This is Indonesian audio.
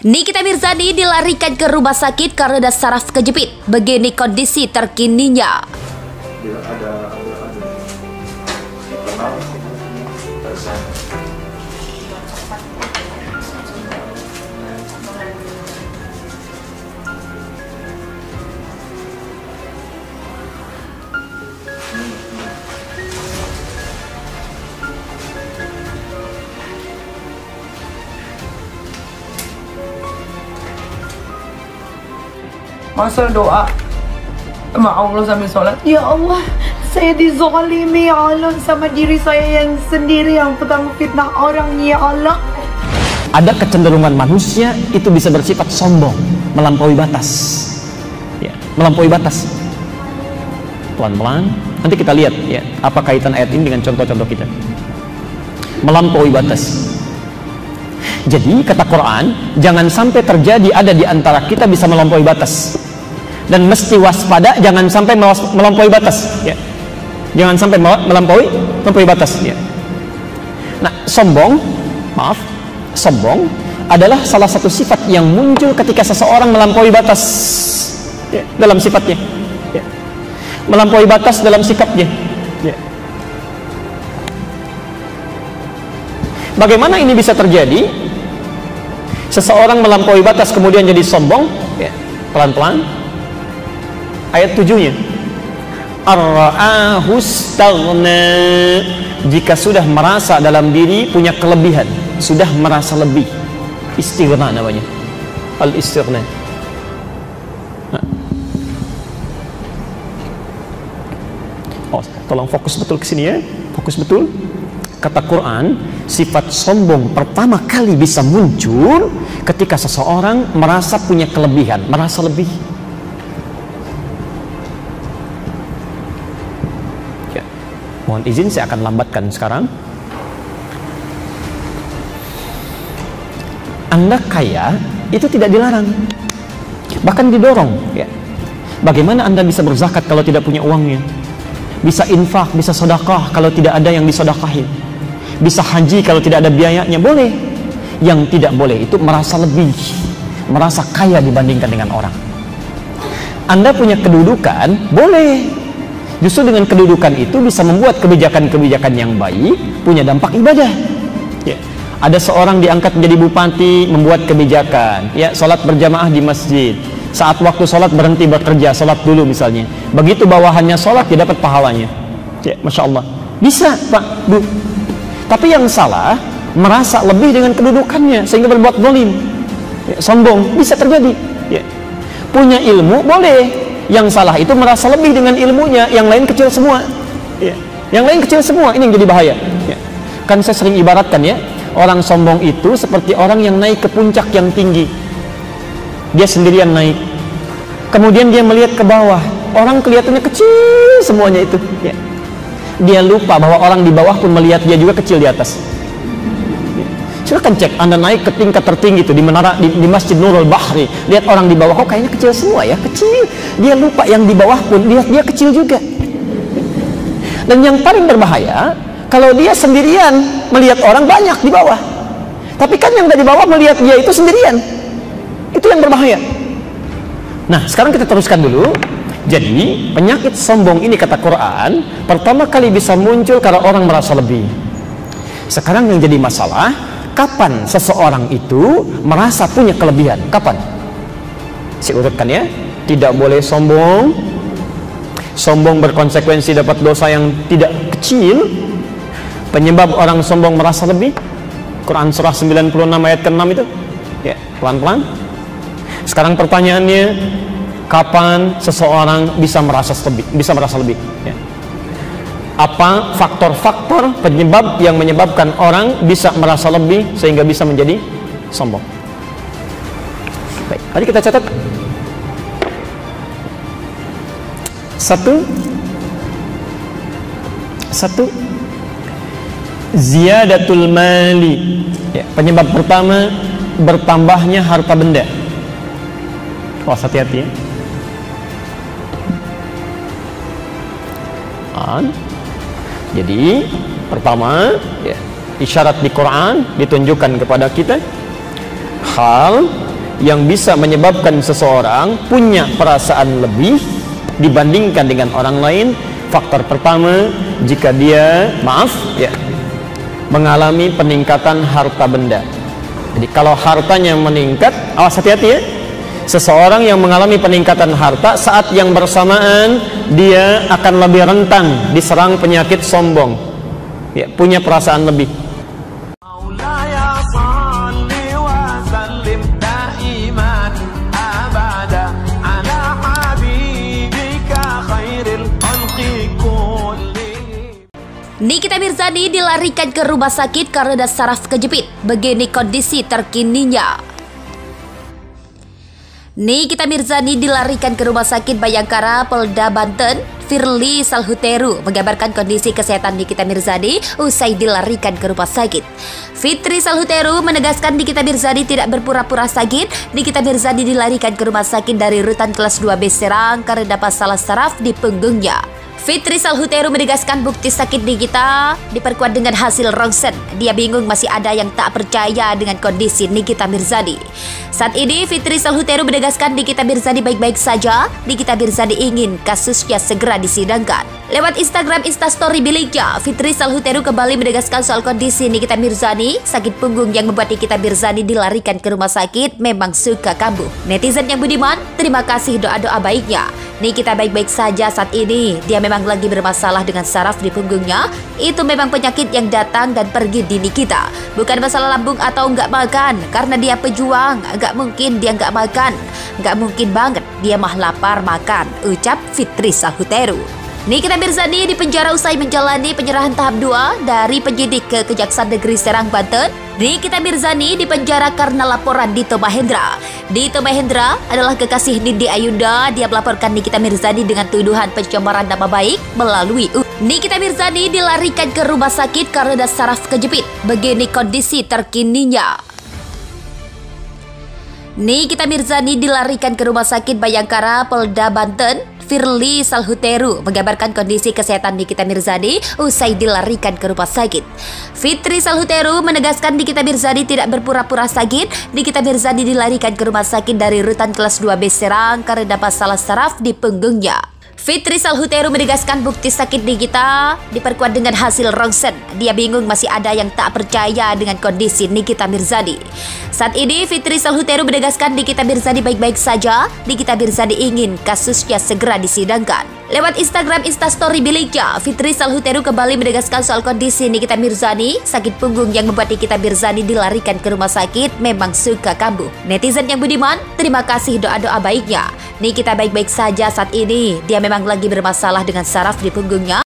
Nikita Mirzani dilarikan ke rumah sakit karena saraf kejepit. Begini kondisi terkininya. Masa doa sama Allah sambil sholat, ya Allah, saya dizalimi ya Allah sama diri saya yang sendiri yang pegang fitnah orang, ya Allah. Ada kecenderungan manusia itu bisa bersifat sombong, melampaui batas, ya, melampaui batas. Pelan-pelan, nanti kita lihat ya apa kaitan ayat ini dengan contoh-contoh kita. Melampaui batas. Jadi kata Quran, jangan sampai terjadi ada di antara kita bisa melampaui batas. Dan mesti waspada, jangan sampai melampaui batas ya. Jangan sampai melampaui batas ya. Nah, sombong adalah salah satu sifat yang muncul ketika seseorang melampaui batas ya, dalam sifatnya ya. Melampaui batas dalam sikapnya ya. Bagaimana ini bisa terjadi? Seseorang melampaui batas kemudian jadi sombong ya. Pelan-pelan. Ayat 7-nya, ar-ra'ahu istaghna, jika sudah merasa dalam diri punya kelebihan, sudah merasa lebih, istighna namanya, al-istighna. Oh, tolong fokus betul ke sini ya, fokus betul. Kata Quran, sifat sombong pertama kali bisa muncul ketika seseorang merasa punya kelebihan, merasa lebih. Mohon izin, saya akan lambatkan sekarang. Anda kaya itu tidak dilarang, bahkan didorong ya. Bagaimana Anda bisa berzakat kalau tidak punya uangnya? Bisa infak, bisa sedekah kalau tidak ada yang disedekahin. Bisa haji kalau tidak ada biayanya, boleh. Yang tidak boleh itu merasa lebih, merasa kaya dibandingkan dengan orang. Anda punya kedudukan, boleh. Justru dengan kedudukan itu bisa membuat kebijakan-kebijakan yang baik, punya dampak ibadah ya. Ada seorang diangkat menjadi bupati, membuat kebijakan ya, sholat berjamaah di masjid, saat waktu sholat berhenti bekerja, sholat dulu misalnya. Begitu bawahannya sholat, dia dapat pahalanya ya, Masya Allah. Bisa Pak, Bu. Tapi yang salah, merasa lebih dengan kedudukannya sehingga berbuat zalim ya, sombong, bisa terjadi ya. Punya ilmu, boleh. Yang salah itu merasa lebih dengan ilmunya, yang lain kecil semua ya. Yang lain kecil semua, ini yang jadi bahaya ya. Kan saya sering ibaratkan ya, orang sombong itu seperti orang yang naik ke puncak yang tinggi. Dia sendirian naik, kemudian dia melihat ke bawah, orang kelihatannya kecil semuanya itu ya. Dia lupa bahwa orang di bawah pun melihat dia juga kecil di atas. Silahkan cek, Anda naik ke tingkat tertinggi itu di menara di Masjid Nurul Bahri, lihat orang di bawah, kok kayaknya kecil semua ya, kecil. Dia lupa yang di bawah pun dia kecil juga. Dan yang paling berbahaya, kalau dia sendirian melihat orang banyak di bawah, tapi kan yang dari bawah melihat dia itu sendirian, itu yang berbahaya. Nah, sekarang kita teruskan dulu. Jadi penyakit sombong ini kata Quran pertama kali bisa muncul karena orang merasa lebih. Sekarang yang jadi masalah, kapan seseorang itu merasa punya kelebihan? Kapan? Saya urutkan ya. Tidak boleh sombong. Sombong berkonsekuensi dapat dosa yang tidak kecil. Penyebab orang sombong merasa lebih, Quran surah 96 ayat ke-6 itu ya, pelan-pelan. Sekarang pertanyaannya, kapan seseorang bisa merasa lebih ya? Apa faktor-faktor penyebab yang menyebabkan orang bisa merasa lebih sehingga bisa menjadi sombong? Baik, mari kita catat. Satu, ziyadatul mali ya, penyebab pertama bertambahnya harta benda. Awas, hati-hati ya. Jadi pertama ya, isyarat di Quran ditunjukkan kepada kita hal yang bisa menyebabkan seseorang punya perasaan lebih dibandingkan dengan orang lain. Faktor pertama, jika dia mengalami peningkatan harta benda. Jadi kalau hartanya meningkat, awas hati-hati ya. Seseorang yang mengalami peningkatan harta, saat yang bersamaan dia akan lebih rentan diserang penyakit sombong, ya, punya perasaan lebih. Nikita Mirzani dilarikan ke rumah sakit karena saraf kejepit. Begini kondisi terkininya. Nikita Mirzani dilarikan ke Rumah Sakit Bayangkara, Polda Banten. Firly Salhuteru mengabarkan kondisi kesehatan Nikita Mirzani usai dilarikan ke rumah sakit. Fitri Salhuteru menegaskan Nikita Mirzani tidak berpura-pura sakit. Nikita Mirzani dilarikan ke rumah sakit dari rutan kelas 2B Serang karena masalah saraf di punggungnya. Fitri Salhuteru menegaskan bukti sakit Nikita diperkuat dengan hasil ronsen. Dia bingung masih ada yang tak percaya dengan kondisi Nikita Mirzani. Saat ini Fitri Salhuteru menegaskan Nikita Mirzani baik-baik saja. Nikita Mirzani ingin kasusnya segera disidangkan. Lewat Instagram Instastory miliknya, Fitri Salhuteru kembali menegaskan soal kondisi Nikita Mirzani. Sakit punggung yang membuat Nikita Mirzani dilarikan ke rumah sakit memang suka kambuh. Netizen yang budiman, terima kasih doa-doa baiknya. Nikita baik-baik saja saat ini. Dia memang lagi bermasalah dengan saraf di punggungnya. Itu memang penyakit yang datang dan pergi di Nikita. Bukan masalah lambung atau nggak makan. Karena dia pejuang, nggak mungkin dia nggak makan. Nggak mungkin banget dia mah lapar makan, ucap Fitri Salhuteru. Nikita Mirzani dipenjara usai menjalani penyerahan tahap 2 dari penyidik ke Kejaksaan Negeri Serang, Banten. Nikita Mirzani dipenjara karena laporan Dito Mahendra. Dito Mahendra adalah kekasih Nindi Ayunda. Dia melaporkan Nikita Mirzani dengan tuduhan pencemaran nama baik melalui Nikita Mirzani dilarikan ke rumah sakit karena saraf kejepit. Begini kondisi terkininya. Nikita Mirzani dilarikan ke Rumah Sakit Bayangkara, Polda Banten. Firly Salhuteru mengabarkan kondisi kesehatan Nikita Mirzani usai dilarikan ke rumah sakit. Fitri Salhuteru menegaskan Nikita Mirzani tidak berpura-pura sakit. Nikita Mirzani dilarikan ke rumah sakit dari rutan kelas 2B Serang karena masalah saraf di punggungnya. Fitri Salhuteru menegaskan bukti sakit Nikita diperkuat dengan hasil ronsen. Dia bingung masih ada yang tak percaya dengan kondisi Nikita Mirzani. Saat ini Fitri Salhuteru menegaskan Nikita Mirzani baik-baik saja. Nikita Mirzani ingin kasusnya segera disidangkan. Lewat Instagram Instastory miliknya, Fitri Salhuteru kembali menegaskan soal kondisi Nikita Mirzani. Sakit punggung yang membuat Nikita Mirzani dilarikan ke rumah sakit memang suka kambuh. Netizen yang budiman, terima kasih doa-doa baiknya. Nikita baik-baik saja saat ini. Dia memang lagi bermasalah dengan saraf di punggungnya.